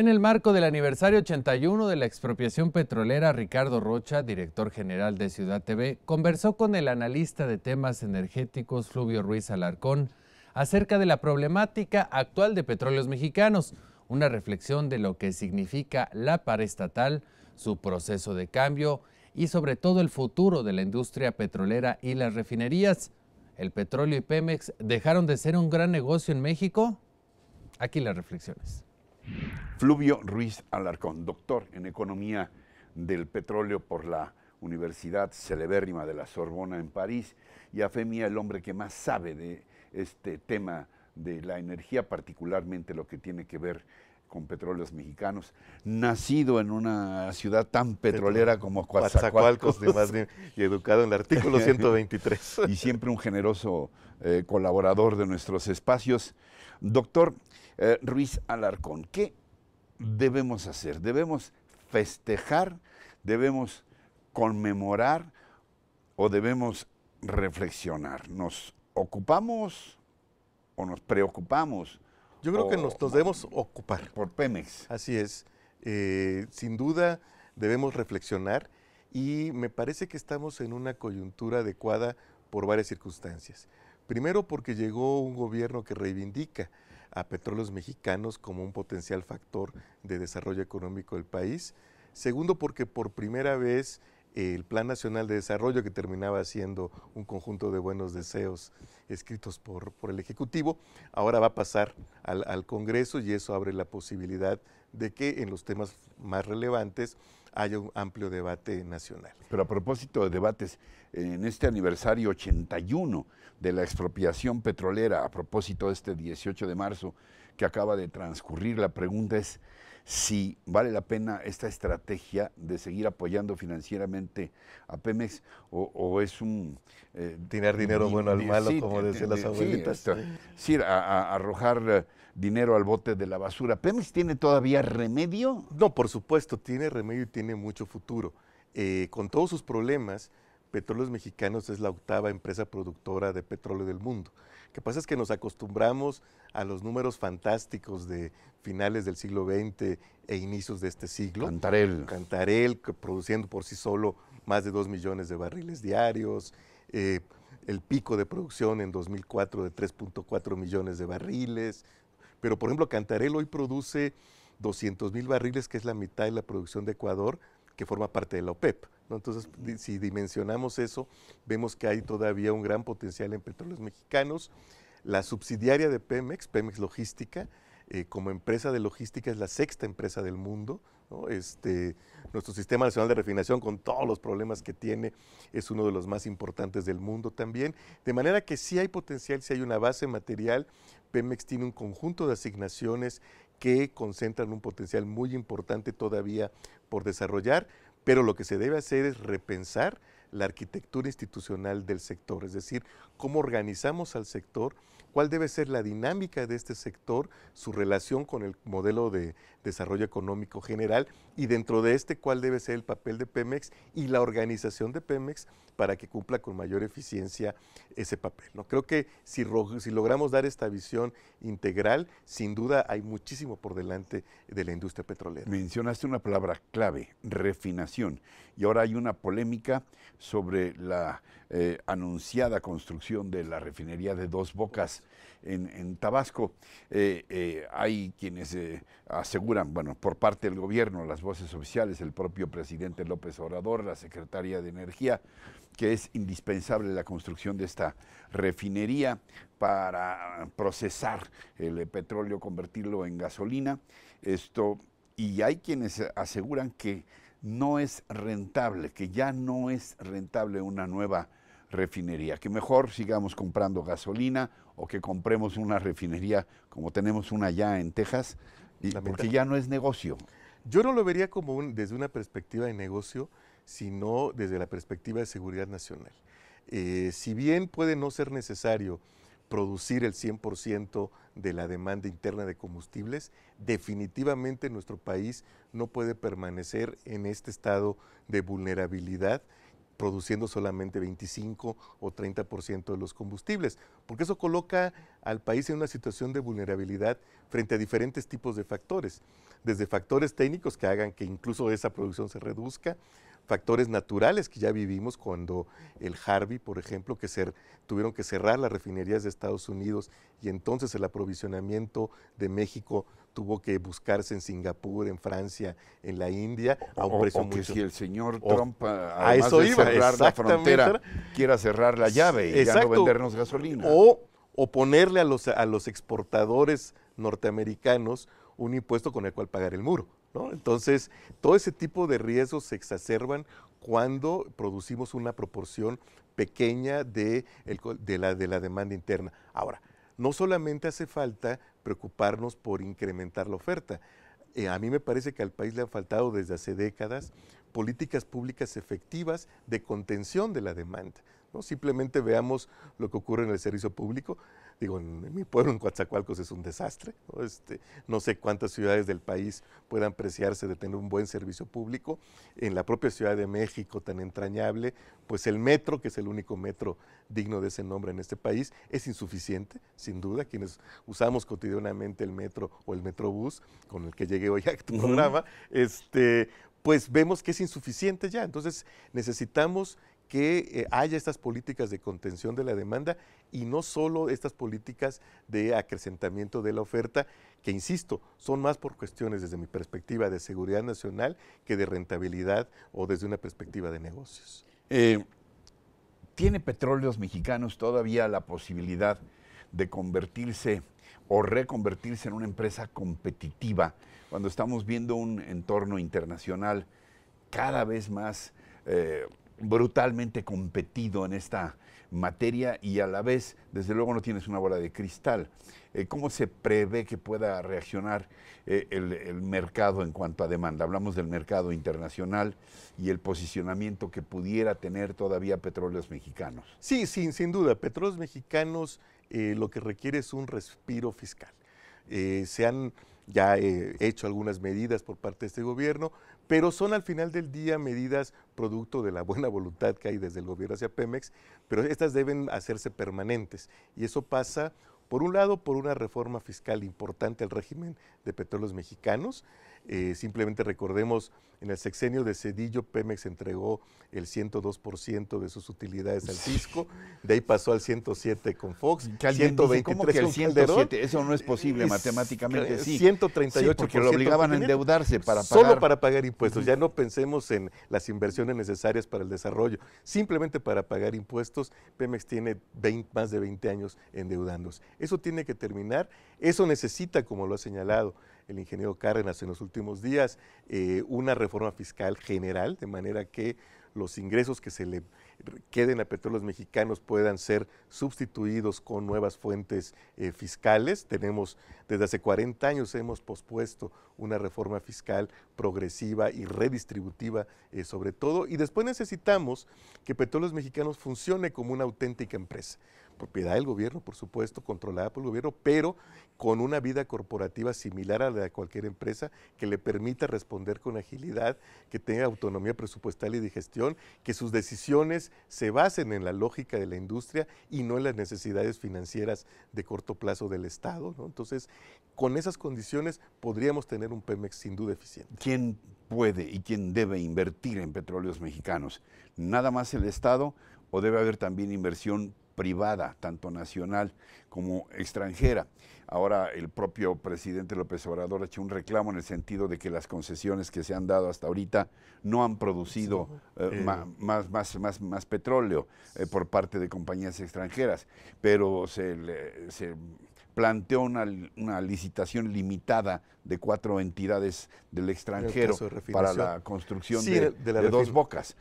En el marco del aniversario 81 de la expropiación petrolera, Ricardo Rocha, director general de Ciudad TV, conversó con el analista de temas energéticos Fluvio Ruiz Alarcón acerca de la problemática actual de Petróleos Mexicanos, una reflexión de lo que significa la paraestatal, su proceso de cambio y sobre todo el futuro de la industria petrolera y las refinerías. ¿El petróleo y Pemex dejaron de ser un gran negocio en México? Aquí las reflexiones. Fluvio Ruiz Alarcón, doctor en Economía del Petróleo por la Universidad celebérrima de la Sorbona en París, y a fe mía el hombre que más sabe de este tema de la energía, particularmente lo que tiene que ver con Petróleos Mexicanos, nacido en una ciudad tan petrolera como Coatzacoalcos, y educado en el artículo 123. Y siempre un generoso colaborador de nuestros espacios. Doctor Ruiz Alarcón, ¿qué debemos hacer? ¿Debemos festejar? ¿Debemos conmemorar? ¿O debemos reflexionar? ¿Nos ocupamos o nos preocupamos? Yo creo que nos debemos ocupar. Por Pemex. Así es. Sin duda debemos reflexionar y me parece que estamos en una coyuntura adecuada por varias circunstancias. Primero, porque llegó un gobierno que reivindica a Petróleos Mexicanos como un potencial factor de desarrollo económico del país. Segundo, porque por primera vez el Plan Nacional de Desarrollo, que terminaba siendo un conjunto de buenos deseos escritos por el Ejecutivo, ahora va a pasar al Congreso, y eso abre la posibilidad de que en los temas más relevantes haya un amplio debate nacional. Pero a propósito de debates, en este aniversario 81 de la expropiación petrolera, a propósito de este 18 de marzo que acaba de transcurrir, la pregunta es si vale la pena esta estrategia de seguir apoyando financieramente a Pemex o es un... tirar dinero bueno al malo, como decían las abuelitas. Sí, arrojar dinero al bote de la basura. ¿Pemex tiene todavía remedio? No, por supuesto, tiene remedio y tiene mucho futuro. Con todos sus problemas, Petróleos Mexicanos es la 8ª empresa productora de petróleo del mundo. Lo que pasa es que nos acostumbramos a los números fantásticos de finales del siglo XX e inicios de este siglo. Cantarell, produciendo por sí solo más de 2 millones de barriles diarios, el pico de producción en 2004 de 3.4 millones de barriles. Pero, por ejemplo, Cantarell hoy produce 200,000 barriles, que es la mitad de la producción de Ecuador, que forma parte de la OPEP, ¿no? Entonces, si dimensionamos eso, vemos que hay todavía un gran potencial en Petróleos Mexicanos. La subsidiaria de Pemex, Pemex Logística, como empresa de logística es la 6ª empresa del mundo, ¿no? Nuestro Sistema Nacional de Refinación, con todos los problemas que tiene, es uno de los más importantes del mundo también. De manera que sí hay potencial, sí hay una base material. Pemex tiene un conjunto de asignaciones que concentran un potencial muy importante todavía por desarrollar, pero lo que se debe hacer es repensar la arquitectura institucional del sector, es decir, cómo organizamos al sector, cuál debe ser la dinámica de este sector, su relación con el modelo de desarrollo económico general, y dentro de cuál debe ser el papel de Pemex y la organización de Pemex para que cumpla con mayor eficiencia ese papel, ¿no? Creo que si logramos dar esta visión integral, sin duda hay muchísimo por delante de la industria petrolera. Mencionaste una palabra clave, refinación, y ahora hay una polémica sobre la anunciada construcción de la refinería de Dos Bocas en Tabasco. Hay quienes aseguran, bueno, por parte del gobierno, las voces oficiales, el propio presidente López Obrador, la secretaria de Energía, que es indispensable la construcción de esta refinería para procesar el petróleo, convertirlo en gasolina. Y hay quienes aseguran que no es rentable, que ya no es rentable una nueva refinería, que mejor sigamos comprando gasolina o que compremos una refinería como tenemos una ya en Texas, porque ya no es negocio. Yo no lo vería como desde una perspectiva de negocio, sino desde la perspectiva de seguridad nacional. Si bien puede no ser necesario producir el 100% de la demanda interna de combustibles, definitivamente nuestro país no puede permanecer en este estado de vulnerabilidad produciendo solamente 25 o 30% de los combustibles, porque eso coloca al país en una situación de vulnerabilidad frente a diferentes tipos de factores, desde factores técnicos que hagan que incluso esa producción se reduzca, factores naturales que ya vivimos cuando el Harvey, por ejemplo, tuvieron que cerrar las refinerías de Estados Unidos y entonces el aprovisionamiento de México tuvo que buscarse en Singapur, en Francia, en la India, a un precio que mucho. si el señor Trump, a además eso de iba, cerrar la frontera, exactamente. quiera cerrar la llave y ya no Exacto. vendernos gasolina. O ponerle a los exportadores norteamericanos un impuesto con el cual pagar el muro, ¿no? Entonces, todo ese tipo de riesgos se exacerban cuando producimos una proporción pequeña de la demanda interna. Ahora, no solamente hace falta preocuparnos por incrementar la oferta. A mí me parece que al país le han faltado desde hace décadas políticas públicas efectivas de contención de la demanda, ¿no? Simplemente veamos lo que ocurre en el servicio público. Digo, en mi pueblo, en Coatzacoalcos, es un desastre, ¿no? No sé cuántas ciudades del país puedan preciarse de tener un buen servicio público. En la propia Ciudad de México, tan entrañable, pues el metro, que es el único metro digno de ese nombre en este país, es insuficiente, sin duda. Quienes usamos cotidianamente el metro o el metrobús, con el que llegué hoy a tu programa, pues vemos que es insuficiente ya. Entonces necesitamos que haya estas políticas de contención de la demanda y no solo estas políticas de acrecentamiento de la oferta, que insisto, son más por cuestiones desde mi perspectiva de seguridad nacional que de rentabilidad o desde una perspectiva de negocios. ¿Tiene Petróleos Mexicanos todavía la posibilidad de convertirse o reconvertirse en una empresa competitiva cuando estamos viendo un entorno internacional cada vez más brutalmente competido en esta materia y a la vez, desde luego, no tienes una bola de cristal? ¿Cómo se prevé que pueda reaccionar el mercado en cuanto a demanda? Hablamos del mercado internacional y el posicionamiento que pudiera tener todavía Petróleos Mexicanos. Sí, sin duda. Petróleos Mexicanos lo que requiere es un respiro fiscal. Se han ya hecho algunas medidas por parte de este gobierno, pero son al final del día medidas producto de la buena voluntad que hay desde el gobierno hacia Pemex, pero estas deben hacerse permanentes y eso pasa, por un lado, por una reforma fiscal importante al régimen de Petróleos Mexicanos. Simplemente recordemos, en el sexenio de Zedillo, Pemex entregó el 102% de sus utilidades al fisco, de ahí pasó al 107 con Fox, 123 ¿cómo que el con Calderón? 107? Eso no es posible matemáticamente, sí. 138%. Sí, porque lo obligaban a endeudarse para pagar. Solo para pagar impuestos. Ya no pensemos en las inversiones necesarias para el desarrollo. Simplemente para pagar impuestos, Pemex tiene más de 20 años endeudándose. Eso tiene que terminar. Eso necesita, como lo ha señalado el ingeniero Cárdenas en los últimos días, una reforma fiscal general, de manera que los ingresos que se le queden a Petróleos Mexicanos puedan ser sustituidos con nuevas fuentes fiscales. Desde hace 40 años hemos pospuesto una reforma fiscal progresiva y redistributiva sobre todo, y después necesitamos que Petróleos Mexicanos funcione como una auténtica empresa, propiedad del gobierno, por supuesto, controlada por el gobierno, pero con una vida corporativa similar a la de cualquier empresa, que le permita responder con agilidad, que tenga autonomía presupuestal y de gestión, que sus decisiones se basen en la lógica de la industria y no en las necesidades financieras de corto plazo del Estado, ¿no? Entonces, con esas condiciones podríamos tener un Pemex sin duda eficiente. ¿Quién puede y quién debe invertir en Petróleos Mexicanos? ¿Nada más el Estado o debe haber también inversión privada, tanto nacional como extranjera? Ahora el propio presidente López Obrador ha hecho un reclamo en el sentido de que las concesiones que se han dado hasta ahorita no han producido más petróleo por parte de compañías extranjeras, pero se planteó una licitación limitada de 4 entidades del extranjero para la construcción de dos bocas.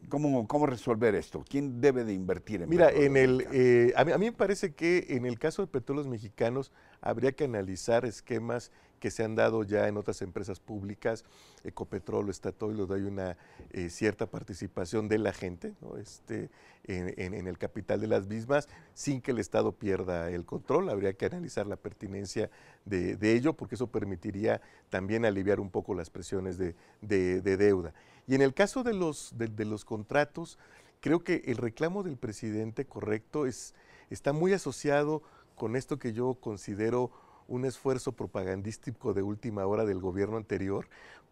¿Cómo resolver esto? ¿Quién debe de invertir en Petróleos Mexicanos? A mí me parece que en el caso de Petróleos Mexicanos habría que analizar esquemas que se han dado ya en otras empresas públicas, Ecopetrol, Statoil, donde hay una cierta participación de la gente, ¿no? En el capital de las mismas, sin que el Estado pierda el control. Habría que analizar la pertinencia de ello, porque eso permitiría también aliviar un poco las presiones de deuda. Y en el caso de los contratos, creo que el reclamo del presidente, correcto, está muy asociado con esto que yo considero un esfuerzo propagandístico de última hora del gobierno anterior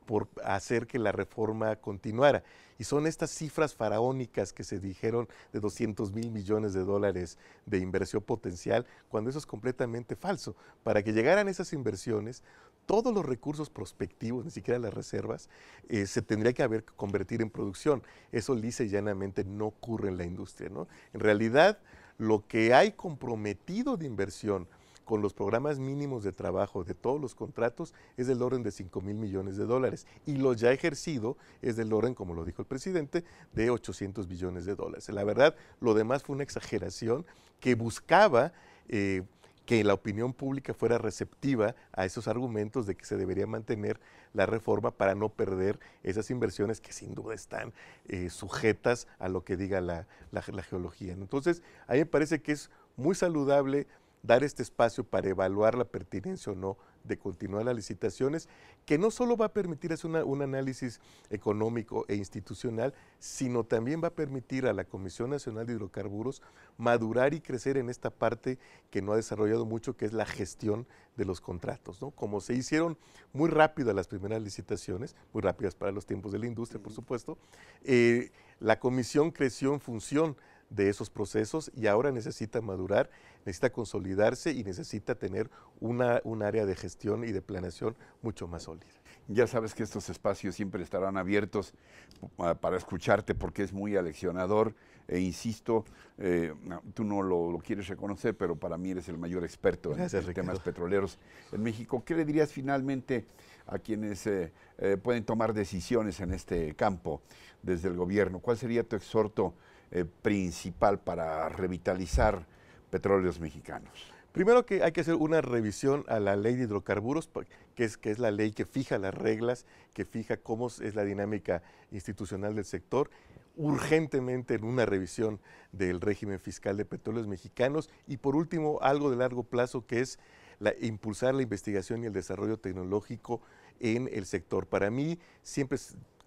por hacer que la reforma continuara. Y son estas cifras faraónicas que se dijeron de 200,000 millones de dólares de inversión potencial, cuando eso es completamente falso. Para que llegaran esas inversiones, todos los recursos prospectivos, ni siquiera las reservas, se tendría que convertir en producción. Eso lisa y llanamente no ocurre en la industria, ¿no? En realidad, lo que hay comprometido de inversión con los programas mínimos de trabajo de todos los contratos es del orden de 5,000 millones de dólares. Y lo ya ejercido es del orden, como lo dijo el presidente, de 800 billones de dólares. La verdad, lo demás fue una exageración que buscaba que la opinión pública fuera receptiva a esos argumentos de que se debería mantener la reforma para no perder esas inversiones que sin duda están sujetas a lo que diga la geología. Entonces, a mí me parece que es muy saludable dar este espacio para evaluar la pertinencia o no de continuar las licitaciones, que no solo va a permitir hacer un análisis económico e institucional, sino también va a permitir a la Comisión Nacional de Hidrocarburos madurar y crecer en esta parte que no ha desarrollado mucho, que es la gestión de los contratos, ¿no? Como se hicieron muy rápido las primeras licitaciones, muy rápidas para los tiempos de la industria, por supuesto, la comisión creció en función de esos procesos y ahora necesita madurar, necesita consolidarse y necesita tener un área de gestión y de planeación mucho más sólida. Ya sabes que estos espacios siempre estarán abiertos para escucharte porque es muy aleccionador e insisto, tú no lo quieres reconocer, pero para mí eres el mayor experto en temas petroleros en México. ¿Qué le dirías finalmente a quienes pueden tomar decisiones en este campo desde el gobierno? ¿Cuál sería tu exhorto principal para revitalizar Petróleos Mexicanos? Primero que hay que hacer una revisión a la ley de hidrocarburos, que es la ley que fija las reglas, que fija cómo es la dinámica institucional del sector, urgentemente en una revisión del régimen fiscal de Petróleos Mexicanos y por último algo de largo plazo que es impulsar la investigación y el desarrollo tecnológico en el sector. Para mí siempre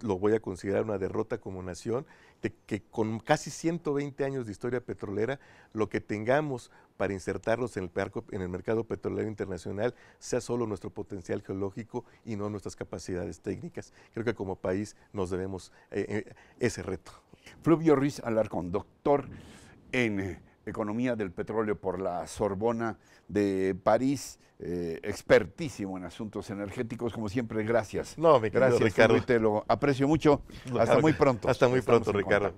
lo voy a considerar una derrota como nación, que con casi 120 años de historia petrolera, lo que tengamos para insertarlos en el mercado petrolero internacional sea solo nuestro potencial geológico y no nuestras capacidades técnicas. Creo que como país nos debemos ese reto. Fluvio Ruiz Alarcón, doctor en Economía del Petróleo por la Sorbona de París, expertísimo en asuntos energéticos, como siempre, gracias. No, mi querido gracias, Ricardo. Te lo aprecio mucho. Hasta muy pronto. Hasta muy pronto, Ricardo.